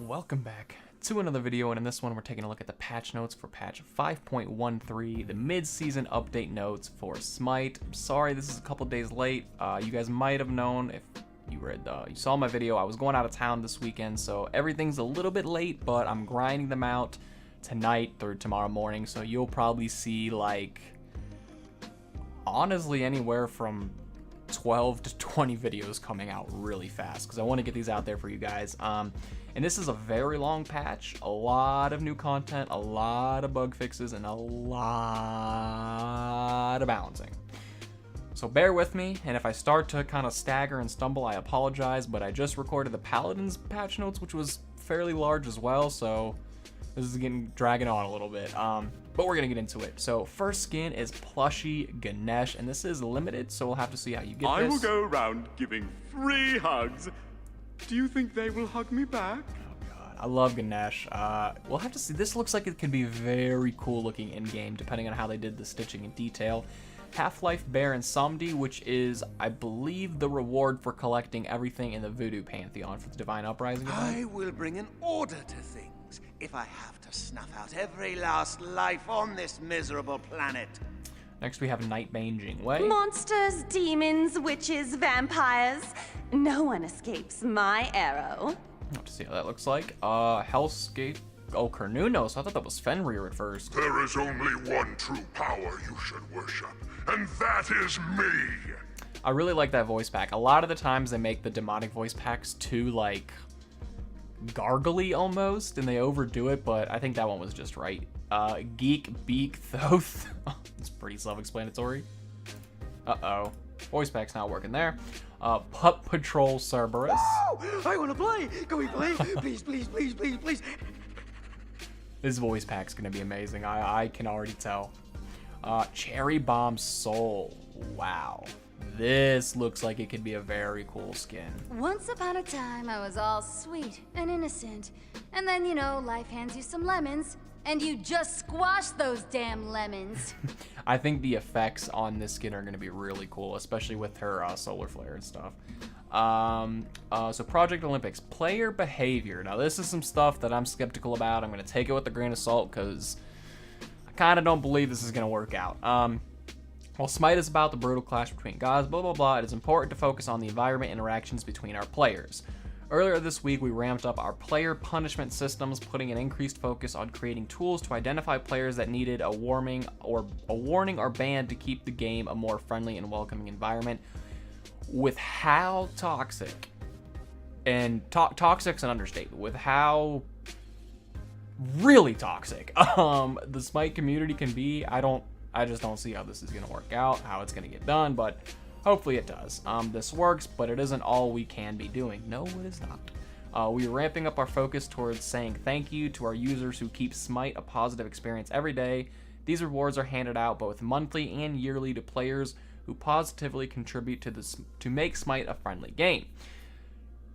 Welcome back to another video, and in this one we're taking a look at the patch notes for patch 5.13, the mid-season update notes for SMITE. I'm sorry this is a couple days late. You guys might have known if you saw my video. I was going out of town this weekend, so everything's a little bit late, but I'm grinding them out tonight through tomorrow morning, so you'll probably see, like, honestly anywhere from 12 to 20 videos coming out really fast because I want to get these out there for you guys. And this is a very long patch, a lot of new content, a lot of bug fixes, and a lot of balancing. So bear with me, and if I start to kind of stagger and stumble, I apologize, but I just recorded the Paladins patch notes, which was fairly large as well, so this is dragging on a little bit. But we're gonna get into it. So first skin is Plushie Ganesh, and this is limited, so we'll have to see how you get this. I will go around giving free hugs. Do you think they will hug me back? Oh god, I love Ganesh. We'll have to see. This looks like it could be very cool looking in game, depending on how they did the stitching and detail. Half-Life Baron Samedi, which is, I believe, the reward for collecting everything in the Voodoo Pantheon for the Divine Uprising event. I will bring an order to things if I have to snuff out every last life on this miserable planet. Next we have Nightbane Jingwei. Monsters, demons, witches, vampires. No one escapes my arrow. I'll have to see how that looks like. Hellscape. Oh, Cornunos. I thought that was Fenrir at first. There is only one true power you should worship, and that is me. I really like that voice pack. A lot of the times they make the demonic voice packs too, like, gargly almost, and they overdo it, but I think that one was just right. Geek Beak Thoth. It's pretty self-explanatory. Uh-oh. Voice pack's not working there. Pup Patrol Cerberus. Oh, I want to play. Can we play? Please, please, please, please, please. This voice pack's gonna be amazing. I can already tell. Cherry Bomb Soul. Wow. This looks like it could be a very cool skin. Once upon a time, I was all sweet and innocent. And then, you know, life hands you some lemons, and you just squash those damn lemons. I think the effects on this skin are going to be really cool, especially with her solar flare and stuff. So Project Olympics, player behavior. Now this is some stuff that I'm skeptical about. I'm going to take it with a grain of salt because I kind of don't believe this is going to work out. While SMITE is about the brutal clash between gods, blah blah blah, it is important to focus on the environment interactions between our players. Earlier this week, we ramped up our player punishment systems, putting an increased focus on creating tools to identify players that needed a warning or ban to keep the game a more friendly and welcoming environment. With how toxic, and toxic's an understatement, with how really toxic the SMITE community can be, I just don't see how this is going to work out, how it's going to get done, but hopefully it does. This works, but it isn't all we can be doing. No, it is not. We are ramping up our focus towards saying thank you to our users who keep SMITE a positive experience every day. These rewards are handed out both monthly and yearly to players who positively contribute to make SMITE a friendly game.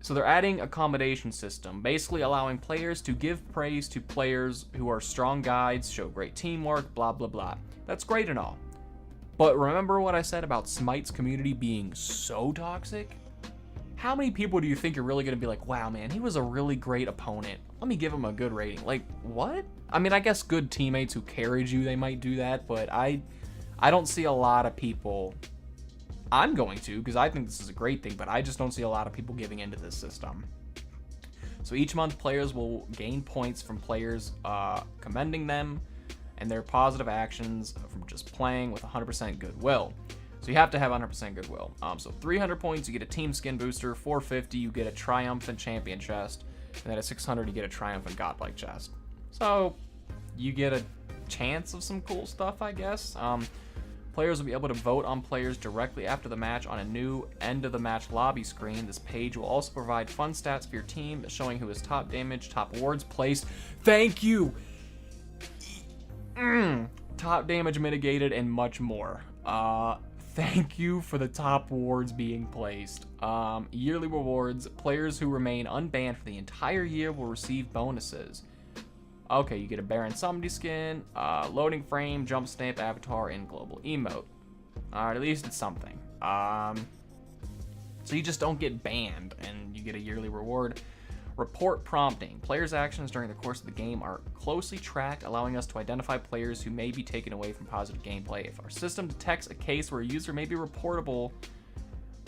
So they're adding a commendation system, basically allowing players to give praise to players who are strong guides, show great teamwork, blah blah blah. That's great and all. But remember what I said about SMITE's community being so toxic? How many people do you think are really going to be like, wow, man, he was a really great opponent. Let me give him a good rating. Like, what? I mean, I guess good teammates who carried you, they might do that, but I don't see a lot of people. I'm going to, because I think this is a great thing, but I just don't see a lot of people giving into this system. So each month, players will gain points from players commending them and their positive actions from just playing with 100% goodwill. So you have to have 100% goodwill. So 300 points, you get a team skin booster. 450, you get a triumphant champion chest. And then at 600, you get a triumphant godlike chest. So you get a chance of some cool stuff, I guess. Players will be able to vote on players directly after the match on a new end of the match lobby screen. This page will also provide fun stats for your team, showing who is top damage, top awards placed. Thank you! Top damage mitigated, and much more. Thank you for the top awards being placed. Yearly rewards. Players who remain unbanned for the entire year will receive bonuses. Okay, you get a Baron Samedi skin, loading frame, jump stamp, avatar, and global emote. Alright, at least it's something. So you just don't get banned, and you get a yearly reward. Report prompting. Players' actions during the course of the game are closely tracked, allowing us to identify players who may be taken away from positive gameplay. If our system detects a case where a user may be reportable,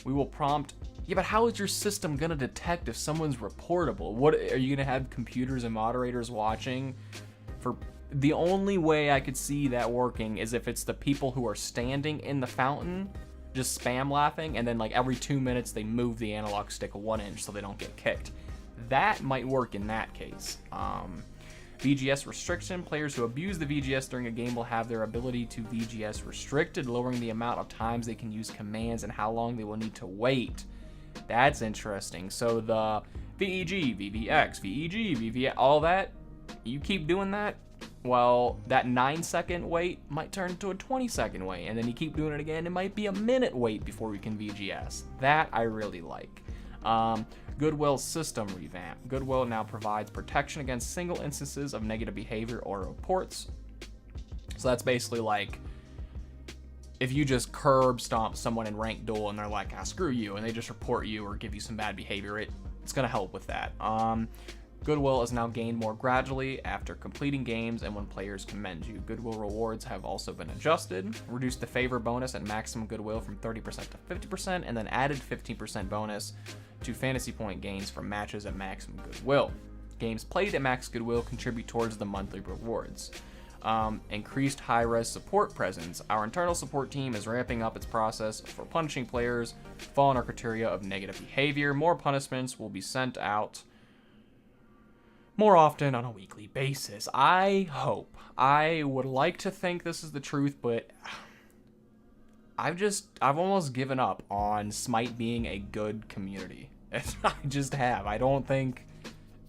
we will prompt. Yeah, but how is your system gonna detect if someone's reportable? What are you gonna have computers and moderators watching? For the only way I could see that working is if it's the people who are standing in the fountain just spam laughing, and then like every 2 minutes they move the analog stick 1 inch so they don't get kicked. That might work in that case. VGS restriction. Players who abuse the VGS during a game will have their ability to VGS restricted, lowering the amount of times they can use commands and how long they will need to wait. That's interesting. So the VEG, VVX, VEG, VVX, all that, you keep doing that, well, that 9-second wait might turn into a 20-second wait, and then you keep doing it again, it might be a minute wait before we can VGS. That I really like. Goodwill system revamp. Goodwill now provides protection against single instances of negative behavior or reports. So that's basically like, if you just curb stomp someone in ranked duel and they're like, ah, screw you, and they just report you or give you some bad behavior, it's gonna help with that. Goodwill is now gained more gradually after completing games and when players commend you. Goodwill rewards have also been adjusted. Reduced the favor bonus at maximum goodwill from 30% to 50%, and then added 15% bonus to fantasy point gains from matches at maximum goodwill. Games played at max goodwill contribute towards the monthly rewards. Increased high-res support presence. Our internal support team is ramping up its process for punishing players fall under criteria of negative behavior. More punishments will be sent out more often on a weekly basis. I would like to think this is the truth, but I've almost given up on SMITE being a good community. I just have. I don't think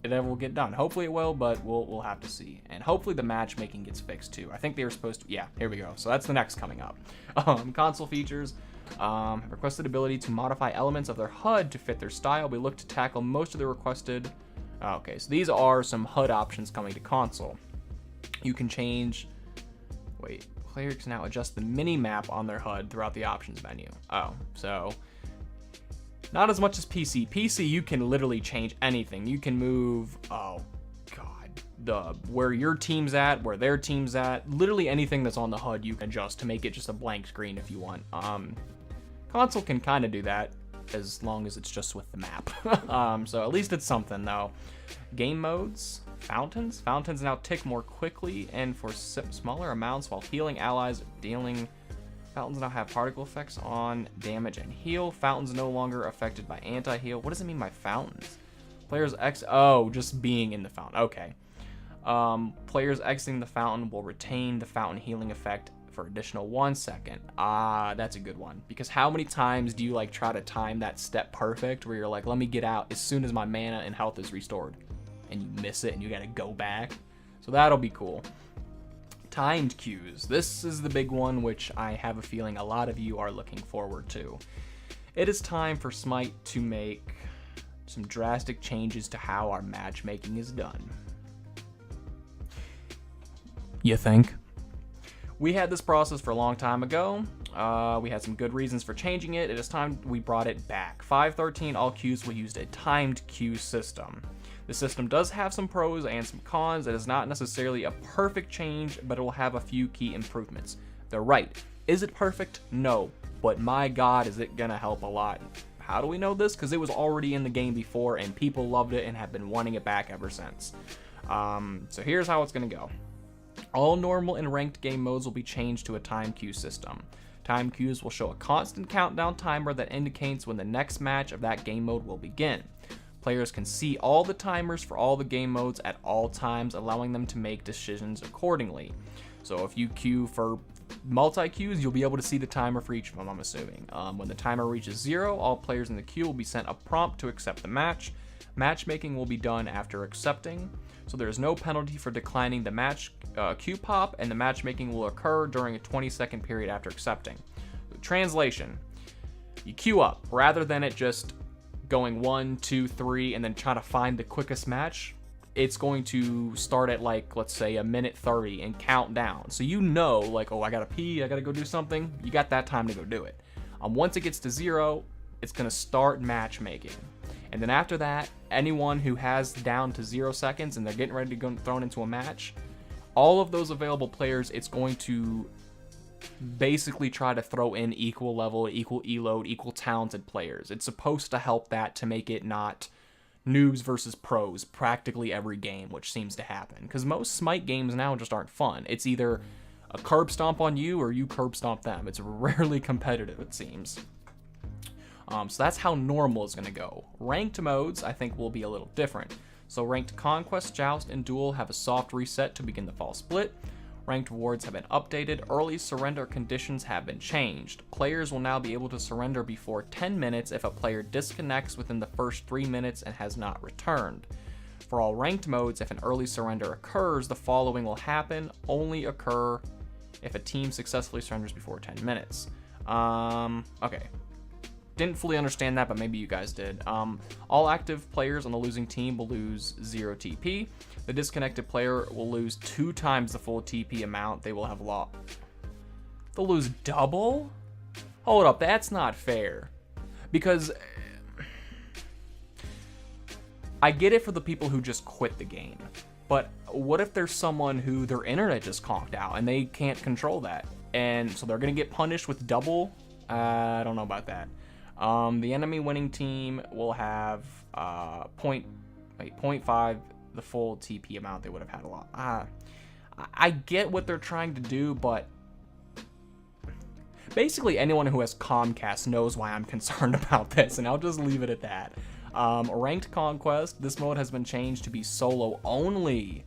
it ever will get done. Hopefully it will, but we'll have to see. And hopefully the matchmaking gets fixed too. I think they were supposed to, yeah, here we go. So that's the next coming up. Console features. Requested ability to modify elements of their HUD to fit their style. We look to tackle most of the requested. Okay, so these are some HUD options coming to console. You can change, players can now adjust the mini-map on their HUD throughout the options menu. Oh, so not as much as PC. PC, you can literally change anything. You can move, oh god, where your team's at, where their team's at, literally anything that's on the HUD you can adjust to make it just a blank screen if you want. Console can kind of do that, as long as it's just with the map. So at least it's something though. Game modes, fountains now tick more quickly and for smaller amounts while healing allies, dealing. Fountains now have particle effects on damage and heal. Fountains no longer affected by anti-heal. What does it mean by fountains? Players just being in the fountain. Okay. Players exiting the fountain will retain the fountain healing effect for additional 1 second. That's a good one, because how many times do you like try to time that step perfect where you're like, let me get out as soon as my mana and health is restored, and you miss it and you gotta go back. So that'll be cool. Timed queues. This is the big one, which I have a feeling a lot of you are looking forward to. It is time for SMITE to make some drastic changes to how our matchmaking is done. You think? We had this process for a long time ago. We had some good reasons for changing it. It is time we brought it back. 5.13, all queues will use a timed queue system. The system does have some pros and some cons. It is not necessarily a perfect change, but it will have a few key improvements. They're right. Is it perfect? No. But my god, is it gonna help a lot. How do we know this? Because it was already in the game before and people loved it and have been wanting it back ever since. So here's how it's gonna go. All normal and ranked game modes will be changed to a time queue system. Time queues will show a constant countdown timer that indicates when the next match of that game mode will begin. Players can see all the timers for all the game modes at all times, allowing them to make decisions accordingly. So if you queue for multi-queues, you'll be able to see the timer for each of them, I'm assuming. When the timer reaches 0, all players in the queue will be sent a prompt to accept the match. Matchmaking will be done after accepting, so there is no penalty for declining the match queue pop, and the matchmaking will occur during a 20-second period after accepting. Translation: you queue up rather than it just going 1, 2, 3 and then trying to find the quickest match. It's going to start at, like, let's say a minute 30 and count down, so you know, like, oh, I gotta pee, I gotta go do something. You got that time to go do it. Once it gets to 0, it's gonna start matchmaking. And then after that, anyone who has down to 0 seconds and they're getting ready to go thrown into a match, all of those available players, it's going to basically try to throw in equal level, equal E-load, equal talented players. It's supposed to help that to make it not noobs versus pros practically every game, which seems to happen. Because most Smite games now just aren't fun. It's either a curb stomp on you or you curb stomp them. It's rarely competitive, it seems. So that's how normal is going to go. Ranked modes, I think, will be a little different. So ranked Conquest, Joust, and Duel have a soft reset to begin the fall split. Ranked rewards have been updated. Early surrender conditions have been changed. Players will now be able to surrender before 10 minutes if a player disconnects within the first 3 minutes and has not returned. For all ranked modes, if an early surrender occurs, the following will happen. Only occur if a team successfully surrenders before 10 minutes. Okay. Didn't fully understand that, but maybe you guys did. All active players on the losing team will lose 0 TP. The disconnected player will lose 2 times the full TP amount they will have lost. They'll lose double? Hold up, that's not fair. Because I get it for the people who just quit the game. But what if there's someone who their internet just conked out and they can't control that? And so they're going to get punished with double? I don't know about that. The enemy winning team will have 0.5 the full TP amount they would have had a lot. I get what they're trying to do, but basically anyone who has Comcast knows why I'm concerned about this, and I'll just leave it at that. Ranked Conquest, this mode has been changed to be solo only.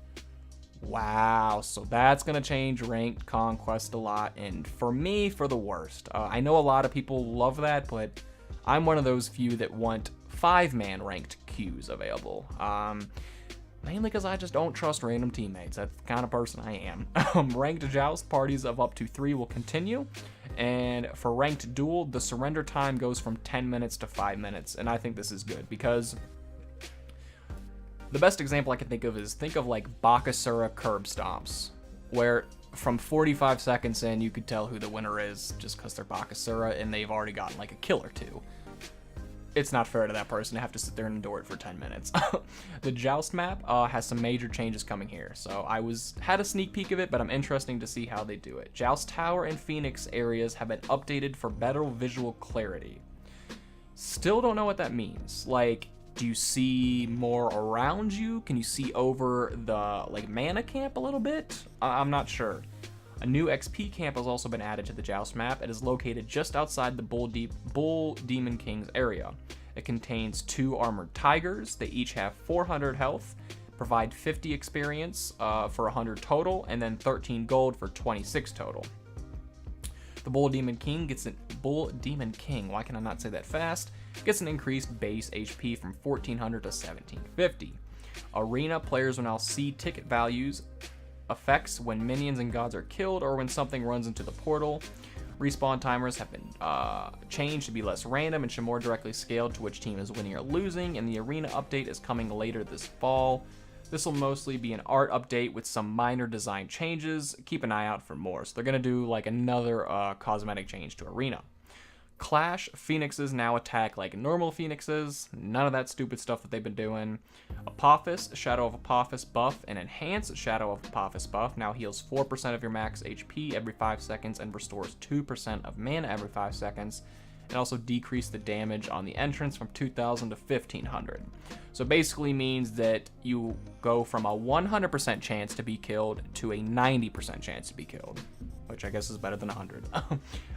Wow, so that's going to change Ranked Conquest a lot, and for me, for the worst. I know a lot of people love that, but I'm one of those few that want 5-man ranked queues available. Mainly because I just don't trust random teammates. That's the kind of person I am. Ranked Joust, parties of up to 3 will continue. And for Ranked Duel, the surrender time goes from 10 minutes to 5 minutes. And I think this is good because the best example I can think of is like Bakasura curb stomps, where from 45 seconds in, you could tell who the winner is just because they're Bakasura and they've already gotten like a kill or 2. It's not fair to that person to have to sit there and endure it for 10 minutes. The Joust map has some major changes coming here. So I had a sneak peek of it, but I'm interested to see how they do it. Joust Tower and Phoenix areas have been updated for better visual clarity. Still don't know what that means. Like, do you see more around you? Can you see over the mana camp a little bit? I'm not sure. A new XP camp has also been added to the Joust map. It is located just outside the Bull Demon King's area. It contains 2 armored tigers. They each have 400 health, provide 50 experience for 100 total, and then 13 gold for 26 total. The Bull Demon King, why can I not say that fast? Gets an increased base HP from 1400 to 1750. Arena players will now see ticket values effects when minions and gods are killed or when something runs into the portal. Respawn timers have been changed to be less random and should more directly scale to which team is winning or losing, and the arena update is coming later this fall. This will mostly be an art update with some minor design changes. Keep an eye out for more. So they're going to do like another cosmetic change to arena. Clash, Phoenixes now attack like normal Phoenixes. None of that stupid stuff that they've been doing. Apophis, Shadow of Apophis buff, and Enhanced Shadow of Apophis buff now heals 4% of your max HP every 5 seconds and restores 2% of mana every 5 seconds. And also decrease the damage on the entrance from 2,000 to 1,500. So basically means that you go from a 100% chance to be killed to a 90% chance to be killed, which I guess is better than 100.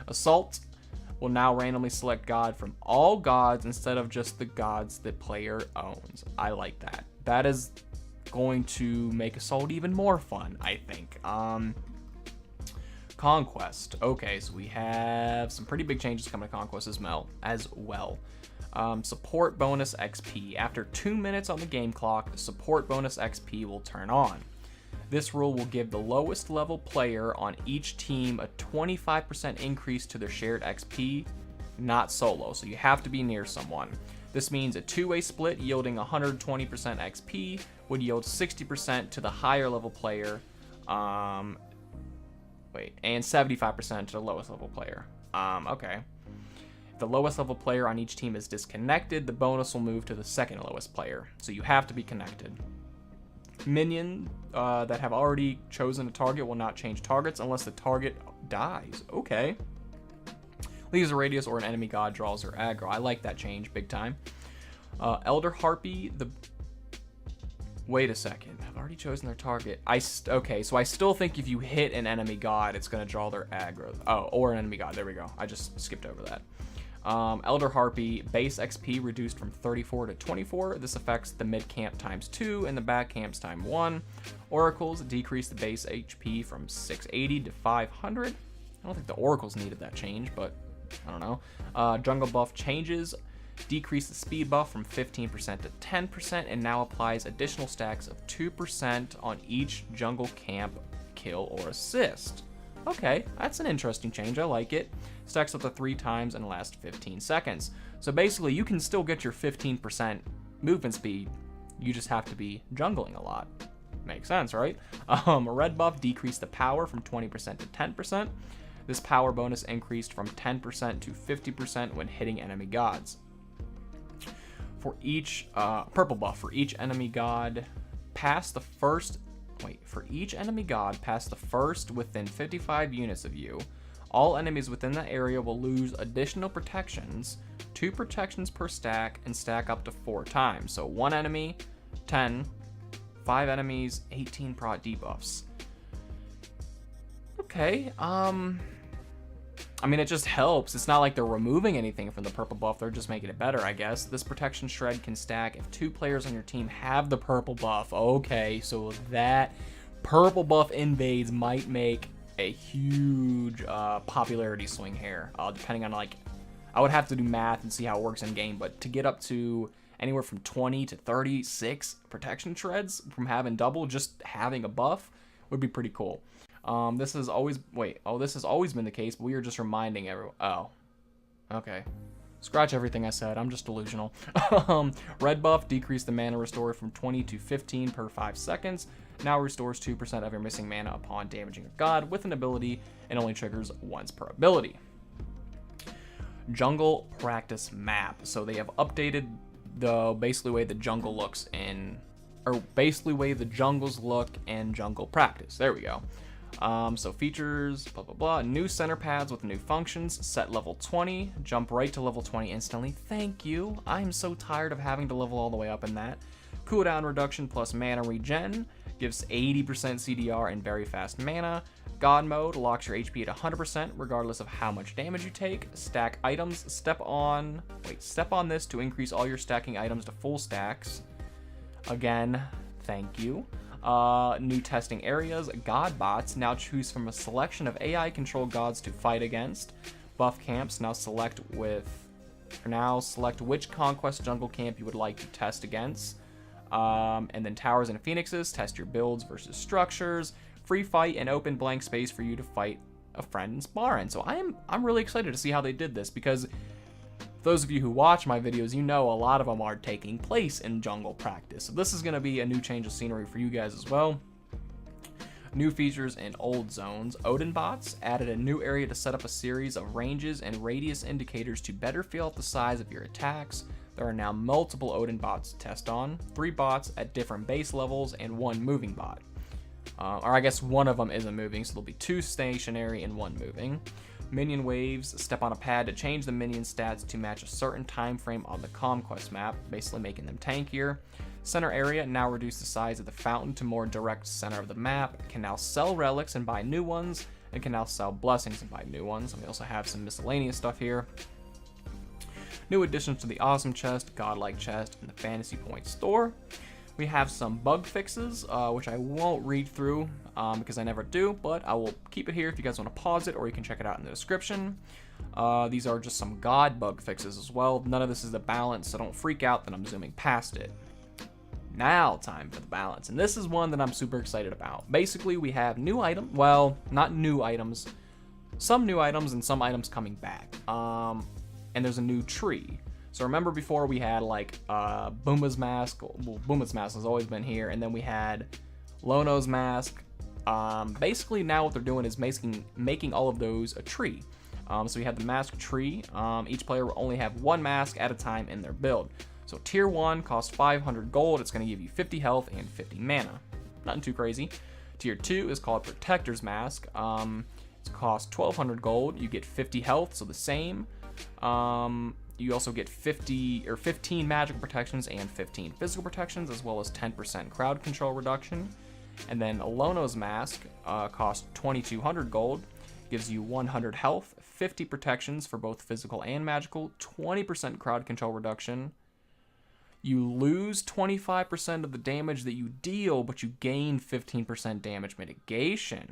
Assault will now randomly select god from all gods instead of just the gods the player owns. I like that. That is going to make Assault even more fun, I think. Conquest. Okay, so we have some pretty big changes coming to Conquest as well. Support bonus XP. After 2 minutes on the game clock, support bonus XP will turn on. This rule will give the lowest level player on each team a 25% increase to their shared XP, not solo, so you have to be near someone. This means a 2-way split yielding 120% XP would yield 60% to the higher level player, and 75% to the lowest level player. Okay. If the lowest level player on each team is disconnected, the bonus will move to the second lowest player. So you have to be connected. Minion that have already chosen a target will not change targets unless the target dies. Okay. Leaves a radius or an enemy god draws their aggro. I like that change big time. Elder Harpy, wait a second. I've already chosen their target. Okay, so I still think if you hit an enemy god, it's going to draw their aggro. Oh, or an enemy god. There we go. I just skipped over that. Elder Harpy, base XP reduced from 34 to 24. This affects the mid camp times 2 and the back camps times 1. Oracles decrease the base HP from 680 to 500. I don't think the Oracles needed that change, but I don't know. Jungle buff changes. Decrease the speed buff from 15% to 10% and now applies additional stacks of 2% on each jungle camp kill or assist. Okay, that's an interesting change. I like it. Stacks up to 3 times and lasts 15 seconds. So basically, you can still get your 15% movement speed. You just have to be jungling a lot. Makes sense, right? Red buff decreased the power from 20% to 10%. This power bonus increased from 10% to 50% when hitting enemy gods. For each purple buff, for each enemy god past the first. For each enemy god past the first within 55 units of you, all enemies within that area will lose additional protections, 2 protections per stack, and stack up to 4 times. So 1 enemy, 10, 5 enemies, 18 prot debuffs. Okay, I mean, it just helps. It's not like they're removing anything from the purple buff. They're just making it better, I guess. This protection shred can stack if 2 players on your team have the purple buff. Okay, so that purple buff invades might make a huge popularity swing here. Depending on, like, I would have to do math and see how it works in game, but to get up to anywhere from 20 to 36 protection shreds from having double, just having a buff would be pretty cool. This has always been the case, but we are just reminding everyone. Oh, okay. Scratch everything I said. I'm just delusional. Red buff decreased the mana restore from 20 to 15 per 5 seconds. Now restores 2% of your missing mana upon damaging a god with an ability and only triggers once per ability. Jungle practice map. So they have updated the basically way the jungle looks in, or basically way the jungles look in jungle practice. There we go. So features, blah, blah, blah. New center pads with new functions. Set level 20. Jump right to level 20 instantly. Thank you. I'm so tired of having to level all the way up in that. Cooldown reduction plus mana regen. Gives 80% CDR and very fast mana. God mode locks your HP at 100% regardless of how much damage you take. Stack items. Step on this to increase all your stacking items to full stacks. Again, thank you. New testing areas, god bots, now choose from a selection of AI controlled gods to fight against. Buff camps, now select which conquest jungle camp you would like to test against. And then towers and phoenixes, test your builds versus structures. Free fight and open blank space for you to fight a friend in sparring. So I'm really excited to see how they did this, because those of you who watch my videos, you know a lot of them are taking place in jungle practice. So this is going to be a new change of scenery for you guys as well. New features in old zones. Odin bots added a new area to set up a series of ranges and radius indicators to better feel out the size of your attacks. There are now multiple Odin bots to test on, 3 bots at different base levels and 1 moving bot. Or I guess one of them isn't moving, so there'll be 2 stationary and 1 moving. Minion waves, step on a pad to change the minion stats to match a certain time frame on the conquest map, basically making them tankier. Center area, now reduce the size of the fountain to more direct center of the map. Can now sell relics and buy new ones, and can now sell blessings and buy new ones. And we also have some miscellaneous stuff here. New additions to the awesome chest, godlike chest, and the fantasy point store. We have some bug fixes, which I won't read through because I never do, but I will keep it here if you guys want to pause it, or you can check it out in the description. These are just some god bug fixes as well. None of this is the balance, so don't freak out that I'm zooming past it. Now, time for the balance, and this is one that I'm super excited about. Basically, we have new items, well, not new items, some new items and some items coming back. And there's a new tree. So remember before we had like Boomba's mask. Well, Boomba's mask has always been here, and then we had Lono's mask. Basically now what they're doing is making all of those a tree. So we have the mask tree. Each player will only have one mask at a time in their build. So tier 1 costs 500 gold. It's going to give you 50 health and 50 mana. Nothing too crazy. Tier 2 is called Protector's Mask. It costs 1200 gold. You get 50 health, so the same. You also get 15 magical protections and 15 physical protections, as well as 10% crowd control reduction. And then Alono's Mask costs 2200 gold. Gives you 100 health, 50 protections for both physical and magical, 20% crowd control reduction. You lose 25% of the damage that you deal, but you gain 15% damage mitigation.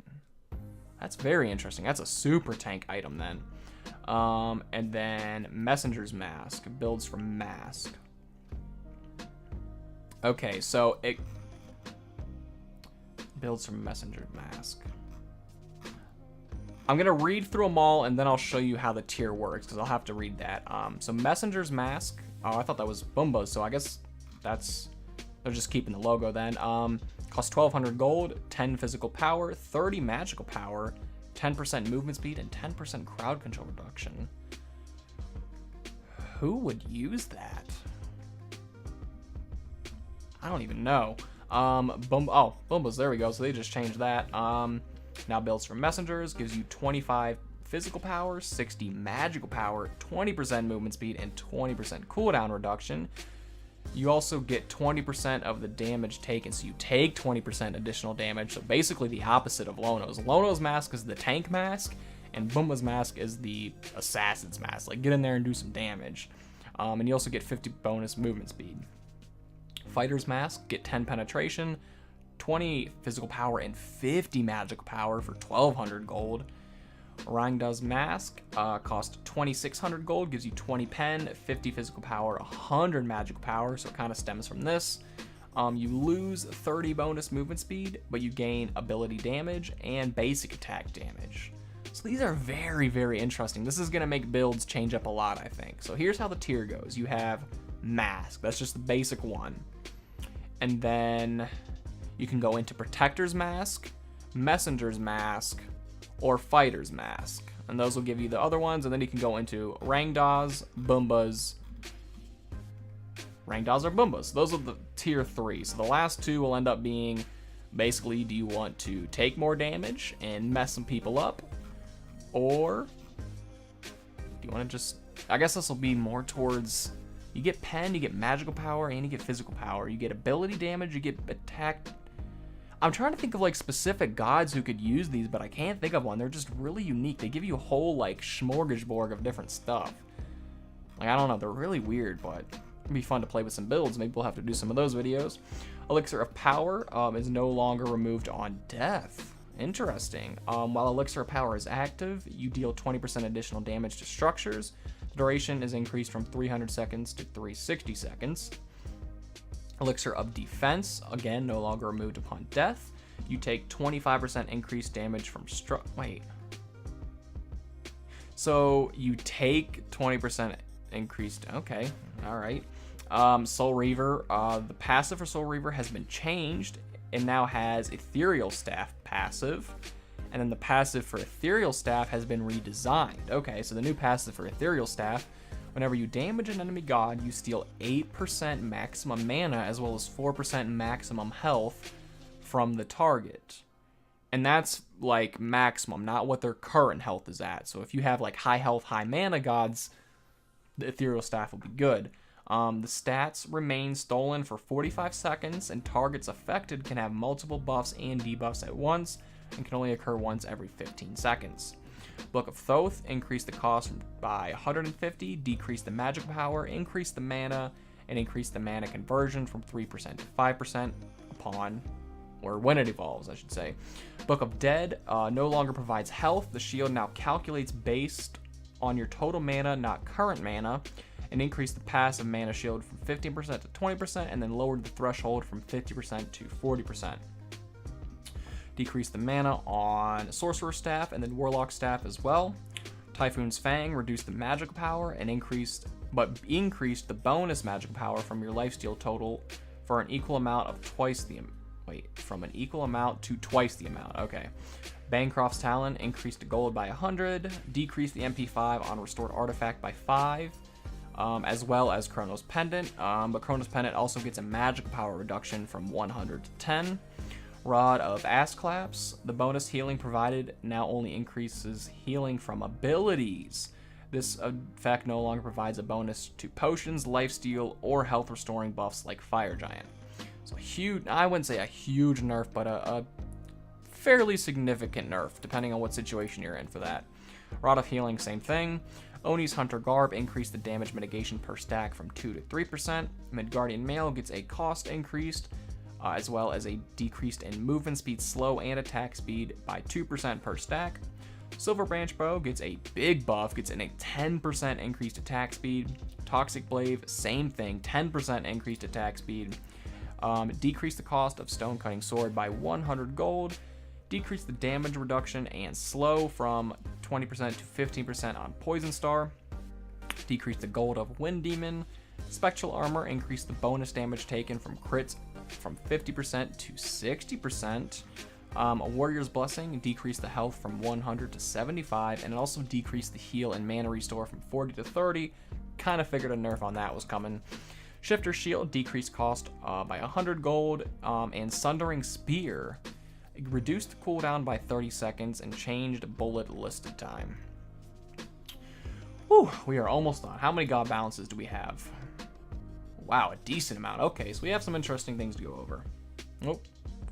That's very interesting. That's a super tank item then. And then Messenger's Mask builds from Mask. Okay, so it builds from Messenger's Mask. I'm going to read through them all, and then I'll show you how the tier works, because I'll have to read that. So Messenger's Mask. Oh, I thought that was Boomba's, so I guess they're just keeping the logo then. Costs 1200 gold, 10 physical power, 30 magical power, 10% movement speed, and 10% crowd control reduction. Who would use that? I don't even know. Boomba's, there we go. So they just changed that. Now builds from messengers, gives you 25 physical power, 60 magical power, 20% movement speed, and 20% cooldown reduction. You also get 20% of the damage taken, so you take 20% additional damage, so basically the opposite of Lono's. Lono's mask is the tank mask, and Boomba's mask is the assassin's mask. Like, get in there and do some damage. And you also get 50 bonus movement speed. Fighter's mask, get 10 penetration, 20 physical power, and 50 magical power for 1200 gold. Orangda's mask costs 2600 gold, gives you 20 pen, 50 physical power, 100 magical power, so it kind of stems from this. You lose 30 bonus movement speed, but you gain ability damage and basic attack damage. So these are very, very interesting. This is going to make builds change up a lot, I think. So here's how the tier goes. You have mask. That's just the basic one. And then you can go into Protector's Mask, Messenger's Mask, or Fighter's Mask. And those will give you the other ones. And then you can go into Rangdas, Boombas. Rangdas or Boombas. Those are the tier 3. So the last two will end up being basically, do you want to take more damage and mess some people up? Or do you want to just... I guess this will be more towards... You get pen, you get magical power, and you get physical power. You get ability damage, you get attack... I'm trying to think of like specific gods who could use these, but I can't think of one. They're just really unique. They give you a whole like smorgasbord of different stuff. Like, I don't know, they're really weird, but it'd be fun to play with some builds. Maybe we'll have to do some of those videos. Elixir of Power is no longer removed on death. Interesting. While Elixir of Power is active, you deal 20% additional damage to structures. The duration is increased from 300 seconds to 360 seconds. Elixir of Defense, again, no longer removed upon death. You take 25% increased damage from So you take 20% increased, okay, all right. Soul Reaver, the passive for Soul Reaver has been changed. It now has Ethereal Staff passive. And then the passive for Ethereal Staff has been redesigned. Okay, so the new passive for Ethereal Staff, whenever you damage an enemy god, you steal 8% maximum mana as well as 4% maximum health from the target. And that's like maximum, not what their current health is at. So if you have like high health, high mana gods, the Ethereal Staff will be good. The stats remain stolen for 45 seconds, and targets affected can have multiple buffs and debuffs at once, and can only occur once every 15 seconds. Book of Thoth, increase the cost by 150, decrease the magical power, increase the mana, and increase the mana conversion from 3% to 5% when it evolves, I should say. Book of Dead no longer provides health. The shield now calculates based on your total mana, not current mana, and increase the passive mana shield from 15% to 20%, and then lowered the threshold from 50% to 40%. Decrease the mana on Sorcerer Staff and then Warlock Staff as well. Typhoon's Fang reduced the magical power and increased the bonus magical power from your lifesteal total for an equal amount of twice the from an equal amount to twice the amount. Okay. Bancroft's Talent increased the gold by 100, decreased the MP5 on restored artifact by 5, as well as Chronos Pendant, but Chronos Pendant also gets a magical power reduction from 100 to 10. Rod of Ass Claps, the bonus healing provided now only increases healing from abilities. This effect no longer provides a bonus to potions, lifesteal, or health restoring buffs like Fire Giant. So huge, I wouldn't say a huge nerf, but a fairly significant nerf, depending on what situation you're in for that. Rod of Healing, same thing. Oni's Hunter Garb increased the damage mitigation per stack from 2 to 3%. Midgardian Mail gets a cost increased, as well as a decreased in movement speed, slow, and attack speed by 2% per stack. Silver Branch Bow gets a big buff, gets a 10% increased attack speed. Toxic Blade, same thing, 10% increased attack speed. Decrease the cost of Stone Cutting Sword by 100 gold. Decrease the damage reduction and slow from 20% to 15% on Poison Star. Decrease the gold of Wind Demon. Spectral Armor increase the bonus damage taken from crits from 50% to 60%. A Warrior's Blessing decrease the health from 100 to 75, and it also decreased the heal and mana restore from 40 to 30. Kind of figured a nerf on that was coming. Shifter Shield decreased cost by 100 gold, and Sundering Spear reduced the cooldown by 30 seconds and changed bullet listed time. Whew, we are almost done. How many god balances do we have? Wow, a decent amount. Okay, so we have some interesting things to go over. Oh,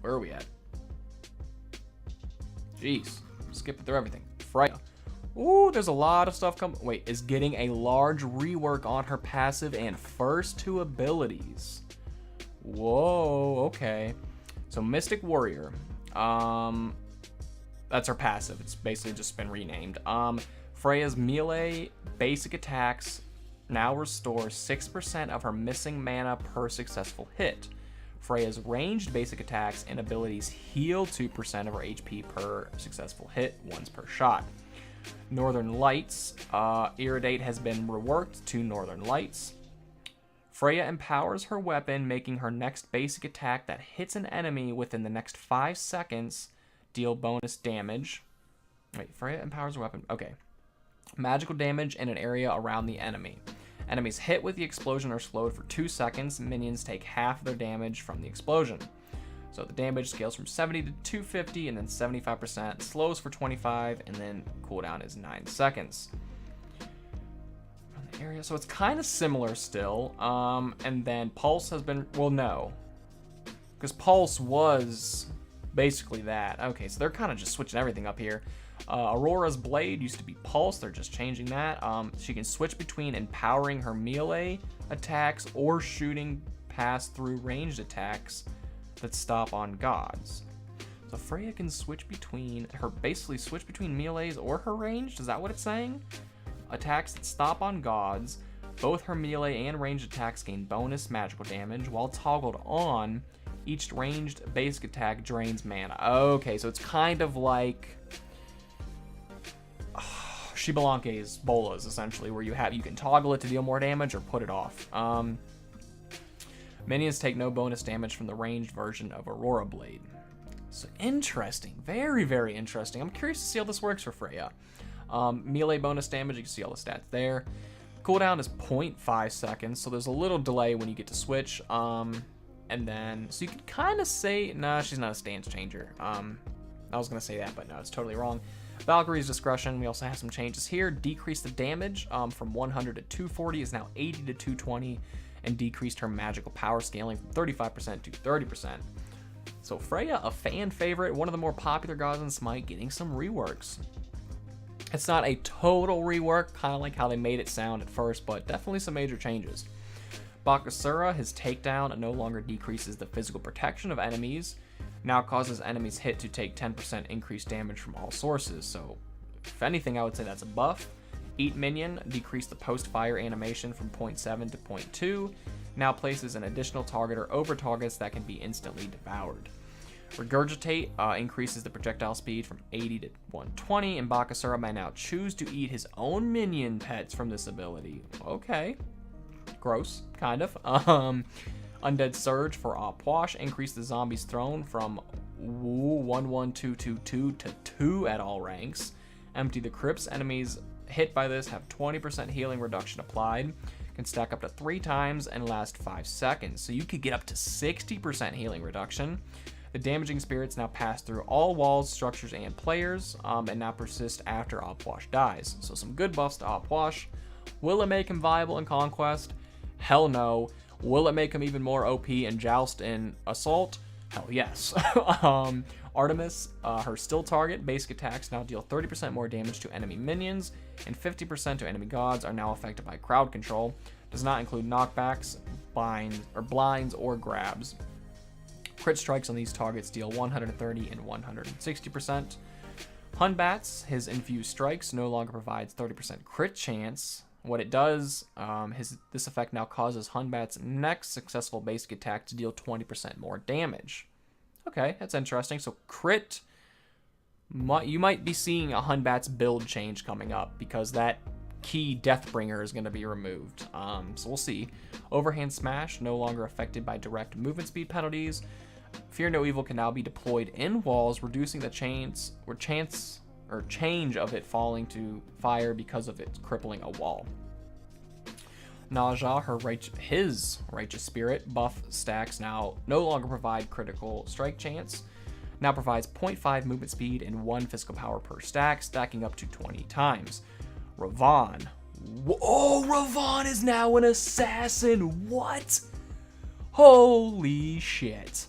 where are we at? Jeez, skipping through everything. Freya. Ooh, there's a lot of stuff coming. Wait, is getting a large rework on her passive and first 2 abilities. Whoa, okay. So Mystic Warrior. That's her passive. It's basically just been renamed. Freya's melee basic attacks now restore 6% of her missing mana per successful hit. Freya's ranged basic attacks and abilities heal 2% of her HP per successful hit, once per shot. Northern Lights, Iridate has been reworked to Northern Lights. Freya empowers her weapon, making her next basic attack that hits an enemy within the next 5 seconds deal bonus damage. Wait, Freya empowers her weapon. Okay. Magical damage in an area around the enemy. Enemies hit with the explosion are slowed for 2 seconds. Minions take half their damage from the explosion. So the damage scales from 70 to 250 and then 75%. Slows for 25 and then cooldown is 9 seconds. Area, so it's kind of similar still. And then Pulse has been, well, no, because Pulse was basically that. Okay, so they're kind of just switching everything up here. Aurora's Blade used to be Pulse, they're just changing that. She can switch between empowering her melee attacks or shooting past through ranged attacks that stop on gods. So Freya can switch between basically switch between melees or her ranged. Is that what it's saying? Attacks that stop on gods. Both her melee and ranged attacks gain bonus magical damage. While toggled on, each ranged basic attack drains mana. Okay, so it's kind of like Shibalanke's bolas, essentially, where you can toggle it to deal more damage or put it off. Minions take no bonus damage from the ranged version of Aurora Blade. So interesting, very, very interesting. I'm curious to see how this works for Freya. Melee bonus damage, you can see all the stats there. Cooldown is 0.5 seconds, so there's a little delay when you get to switch. And then, so you could kind of say, nah, she's not a stance changer. I was going to say that, but no, it's totally wrong. Valkyrie's Discretion, we also have some changes here. Decreased the damage from 100 to 240 is now 80 to 220, and decreased her magical power scaling from 35% to 30%. So Freya, a fan favorite, one of the more popular gods in Smite, getting some reworks. It's not a total rework, kind of like how they made it sound at first, but definitely some major changes. Bakasura, his takedown no longer decreases the physical protection of enemies, now causes enemies hit to take 10% increased damage from all sources, so if anything I would say that's a buff. Eat Minion decreased the post-fire animation from 0.7 to 0.2, now places an additional targeter over targets that can be instantly devoured. Regurgitate increases the projectile speed from 80 to 120, and Bakasura may now choose to eat his own minion pets from this ability. Okay. Gross, kind of. Undead Surge for Opwash increased the zombie's throne from 11222 to 2 at all ranks. Empty the crypts. Enemies hit by this have 20% healing reduction applied. Can stack up to 3 times and last 5 seconds. So you could get up to 60% healing reduction. The damaging spirits now pass through all walls, structures, and players, and now persist after Opwash dies. So some good buffs to Opwash. Will it make him viable in Conquest? Hell no. Will it make him even more OP in Joust and Assault? Hell yes. Artemis, her still target, basic attacks now deal 30% more damage to enemy minions, and 50% to enemy gods are now affected by crowd control. Does not include knockbacks, blinds, or grabs. Crit strikes on these targets deal 130 and 160%. Hunbats, his infused strikes no longer provides 30% crit chance. What it does, this effect now causes Hunbat's next successful basic attack to deal 20% more damage. Okay, that's interesting. So crit, you might be seeing a Hunbat's build change coming up because that key Deathbringer is going to be removed. So we'll see. Overhand Smash, no longer affected by direct movement speed penalties. Fear No Evil can now be deployed in walls, reducing the change of it falling to fire because of it crippling a wall. Naja, his Righteous Spirit buff stacks now no longer provide critical strike chance. Now provides 0.5 movement speed and 1 physical power per stack, stacking up to 20 times. Ravon. Oh, Ravon is now an assassin. What? Holy shit.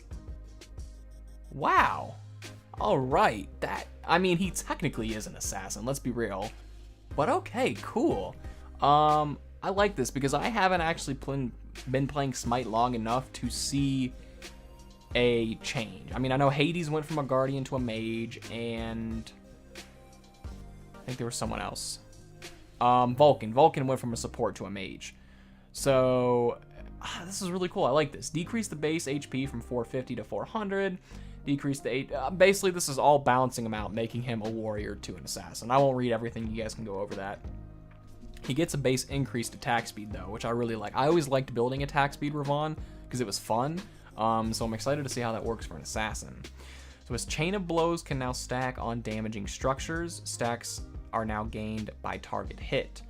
Wow. All right. I mean, he technically is an assassin, let's be real. But okay, cool. I like this because I haven't actually been playing Smite long enough to see a change. I mean, I know Hades went from a Guardian to a Mage, and I think there was someone else. Vulcan went from a support to a Mage. So this is really cool. I like this. Decrease the base HP from 450 to 400. Decrease the basically this is all balancing him out, making him a warrior to an assassin. I won't read everything, you guys can go over that. He gets a base increased attack speed though, which I really like. I always liked building attack speed Ravon because it was fun. So I'm excited to see how that works for an assassin. So his Chain of Blows can now stack on damaging structures. Stacks are now gained by target hit.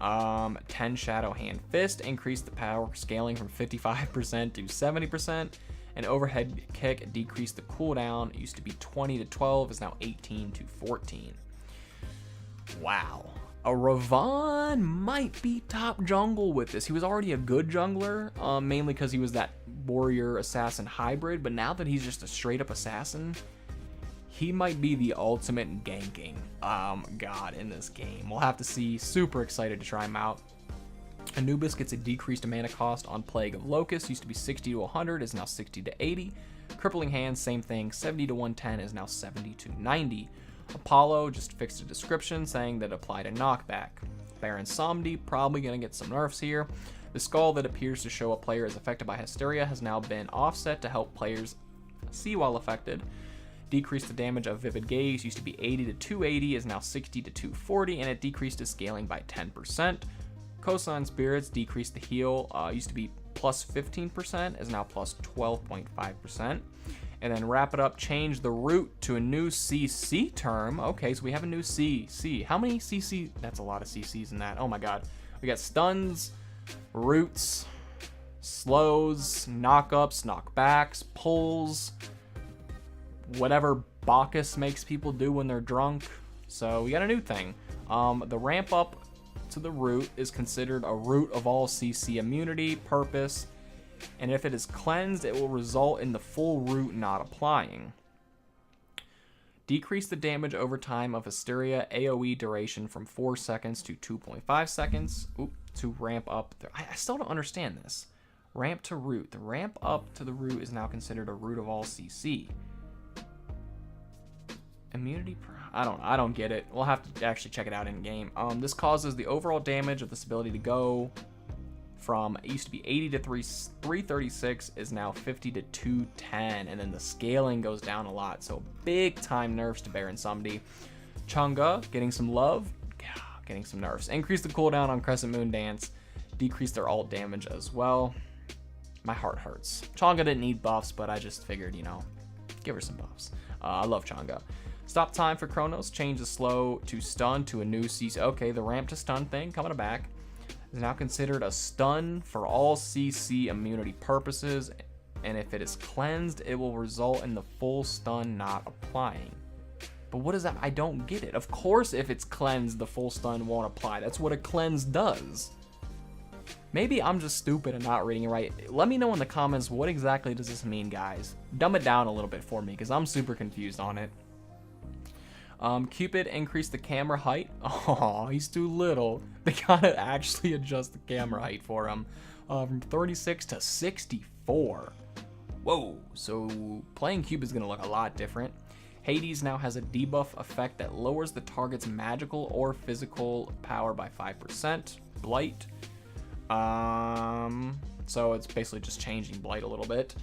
10 Shadow Hand Fist increased the power scaling from 55% to 70%. An overhead kick decreased the cooldown. It used to be 20 to 12, is now 18 to 14. Wow. A Ravon might be top jungle with this. He was already a good jungler, mainly because he was that warrior assassin hybrid, but now that he's just a straight up assassin, he might be the ultimate ganking god in this game. We'll have to see. Super excited to try him out. Anubis gets a decreased mana cost on Plague of Locusts. Used to be 60 to 100, is now 60 to 80. Crippling Hands, same thing, 70 to 110 is now 70 to 90. Apollo just fixed a description saying that apply to knockback. Baron Samedi, probably going to get some nerfs here. The skull that appears to show a player is affected by Hysteria has now been offset to help players see while affected. Decrease the damage of Vivid Gaze, used to be 80 to 280, is now 60 to 240, and it decreased its scaling by 10%. Cosine Spirits decreased the heal, used to be plus 15%, is now plus 12.5%. And then wrap it up, change the root to a new CC term. Okay, so we have a new CC. How many CC? That's a lot of CCs in that. Oh my god. We got stuns, roots, slows, knockups, knockbacks, pulls, whatever Bacchus makes people do when they're drunk. So we got a new thing. The ramp up to the root is considered a root of all CC immunity, purpose, and if it is cleansed, it will result in the full root not applying. Decrease the damage over time of Hysteria AoE duration from 4 seconds to 2.5 seconds. To ramp up. I still don't understand this. Ramp to root. The ramp up to the root is now considered a root of all CC. Immunity. I don't get it. We'll have to actually check it out in game. This causes the overall damage of this ability to go from, it used to be 80 to 336, is now 50 to 210, and then the scaling goes down a lot. So big time nerfs to Baron Samedi. Chang'e getting some love, getting some nerfs. Increase the cooldown on Crescent Moon Dance. Decrease their ult damage as well. My heart hurts. Chang'e didn't need buffs, but I just figured, Give her some buffs. I love Chang'e. Stop time for Chronos. Change the slow to stun to a new CC. Okay, the ramp to stun thing coming back is now considered a stun for all CC immunity purposes, and if it is cleansed, it will result in the full stun not applying. But what is that? I don't get it. Of course, if it's cleansed, the full stun won't apply. That's what a cleanse does. Maybe I'm just stupid and not reading it right. Let me know in the comments, what exactly does this mean, guys? Dumb it down a little bit for me, because I'm super confused on it. Cupid increased the camera height. Oh, he's too little. They gotta actually adjust the camera height for him. From 36 to 64. Whoa, so playing Cupid is gonna look a lot different. Hades now has a debuff effect that lowers the target's magical or physical power by 5%. Blight. So it's basically just changing Blight a little bit.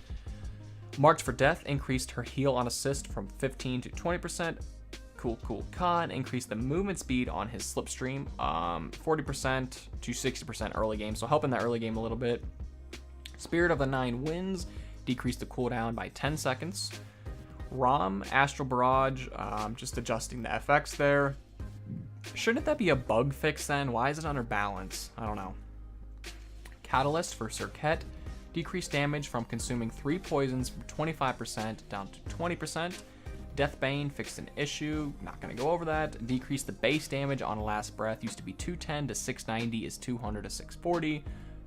Marked for Death increased her heal on assist from 15 to 20%. Cool Khan increased the movement speed on his slipstream 40% to 60% early game, so helping that early game a little bit. Spirit of the Nine Winds decreased the cooldown by 10 seconds. Rom, Astral Barrage, just adjusting the FX there. Shouldn't that be a bug fix then? Why is it under balance? I don't know. Catalyst for Circuit decreased damage from consuming 3 poisons from 25% down to 20%. Deathbane fixed an issue, not going to go over that. Decreased the base damage on Last Breath, used to be 210 to 690, is 200 to 640.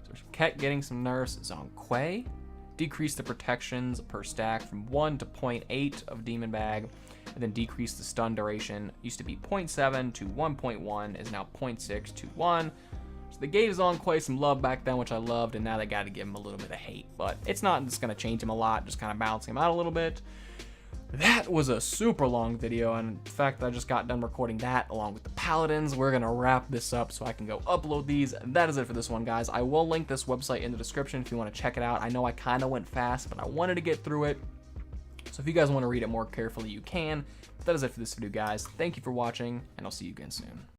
So Ket getting some nerfs. Zhongque decreased the protections per stack from 1 to 0.8 of Demon Bag, and then decreased the stun duration, used to be 0.7 to 1.1, is now 0.6 to 1. So they gave Zhongque some love back then, which I loved, and now they got to give him a little bit of hate. But it's not just going to change him a lot, just kind of balancing him out a little bit. That was a super long video, and in fact, I just got done recording that along with the Paladins. We're going to wrap this up so I can go upload these. That is it for this one, guys. I will link this website in the description if you want to check it out. I know I kind of went fast, but I wanted to get through it. So if you guys want to read it more carefully, you can. But that is it for this video, guys. Thank you for watching, and I'll see you again soon.